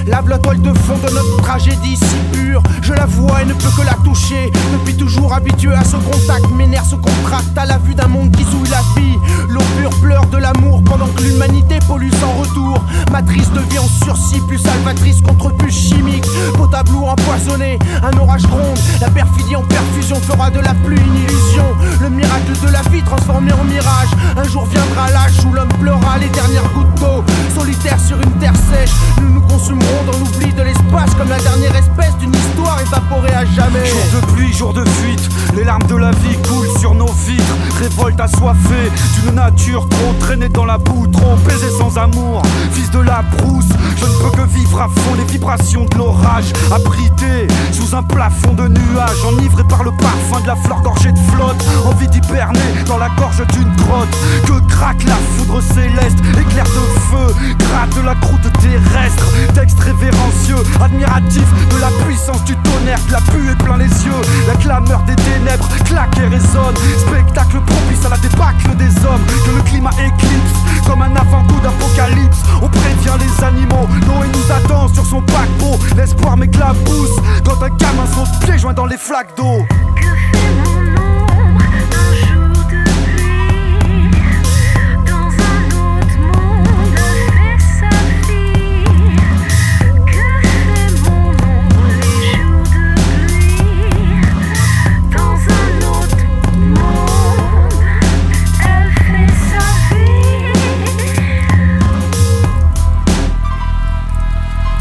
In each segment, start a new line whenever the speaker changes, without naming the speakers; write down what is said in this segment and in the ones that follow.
lave la toile de fond de notre tragédie si pure. Je la vois et ne peux que la toucher. Depuis toujours habitué à ce contact, mes nerfs se contractent à la vue d'un monde qui souille la vie. L'eau pure pleure de l'amour pendant que l'humanité pollue sans retour. Ma triste vie en sursis, plus salvatrice contre puce chimique. Potable ou empoisonné, un orage gronde. La perfidie en perfusion fera de la pluie une illusion. Le miracle de la vie transformé en mirage. Un jour viendra l'âge où l'homme pleura les dernières gouttes d'eau. Solitaire sur une terre sèche, nous nous consumerons dans l'oubli de l'espace, comme la dernière espèce d'une histoire évaporée à jamais.
Jour de pluie, jour de fuite, les larmes de la vie coulent sur nos vitres. Révolte assoiffée d'une nature trop traînée dans la boue, trop baisée sans amour. Fils de la brousse, je ne peux que vivre à fond les vibrations de l'orage. Abrité sous un plafond de nuages, enivré par le parfum de la fleur gorgée de flotte. Envie d'hiberner dans la gorge d'une grotte. Que craque la foudre céleste, éclair de feu, gratte la croûte terrestre. Texte révérencieux, admiratif de la puissance du tonnerre, que la buée plein les yeux. La clameur des ténèbres claque et résonne. Spectacle propice à la débâcle des hommes, que le climat éclipse comme un avant-goût d'apocalypse. On prévient les animaux, Noé nous attend sur son paquebot. L'espoir m'éclabousse quand un gamin saute pieds joints dans les flaques d'eau.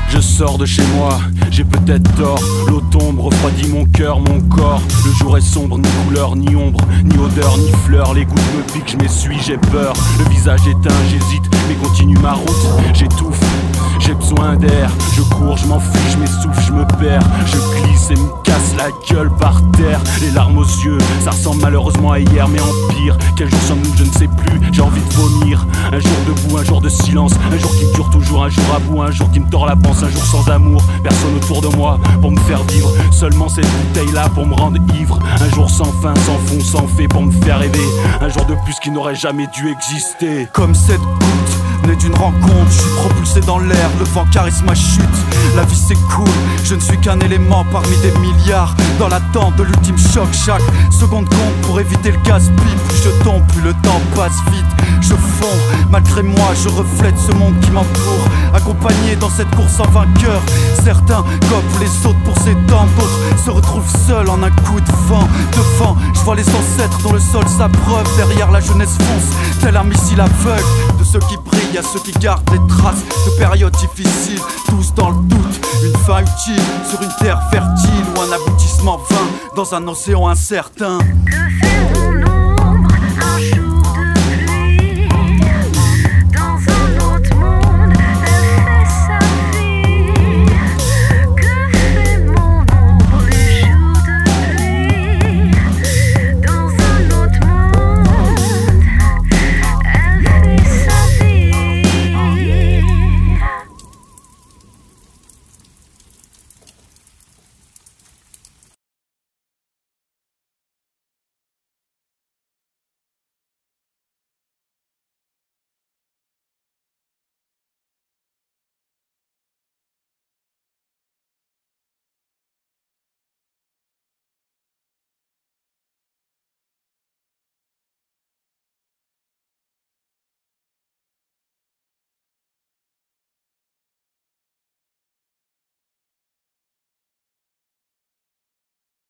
Je sors de chez moi, j'ai peut-être tort. L'eau tombe, refroidit mon cœur, mon corps. Le jour est sombre, ni couleur, ni ombre, ni odeur, ni fleur. Les gouttes me piquent, je m'essuie, j'ai peur. Le visage éteint, j'hésite, mais continue ma route. J'étouffe, j'ai besoin d'air. Je cours, je m'enfuis, je m'essouffle, je me perds. Je glisse et me casse la gueule par terre. Les larmes aux yeux, ça ressemble malheureusement à hier, mais en pire. Quel jour sommes-nous, je ne sais plus, j'ai envie de vomir. Un jour debout, un jour de silence. Un jour qui me dure toujours, un jour à bout. Un jour qui me tord la panse, un jour sans amour. Personne autour de moi pour me faire vivre. Seulement cette bouteille là pour me rendre ivre. Un jour sans fin, sans fond, sans fait pour me faire rêver. Un jour de plus qui n'aurait jamais dû exister.
Comme cette goutte née d'une rencontre, je suis propulsé dans l'air, le vent caresse ma chute. La vie s'écoule, je ne suis qu'un élément parmi des milliards. Dans l'attente de l'ultime choc, chaque seconde compte pour éviter le casse-pipe. Plus je tombe, plus le temps passe vite. Je fonds, malgré moi, je reflète ce monde qui m'entoure. Accompagné dans cette course en vainqueur, certains copent les autres pour s'étendre, d'autres se retrouvent seuls en un coup de vent. Devant, je vois les ancêtres dont le sol s'abreuve. Derrière la jeunesse fonce, tel un missile aveugle. De ceux qui brillent à ceux qui gardent les traces de périodes difficiles, tous dans le doute. Une fin utile sur une terre fertile ou un aboutissement vain dans un océan incertain.
Que fait mon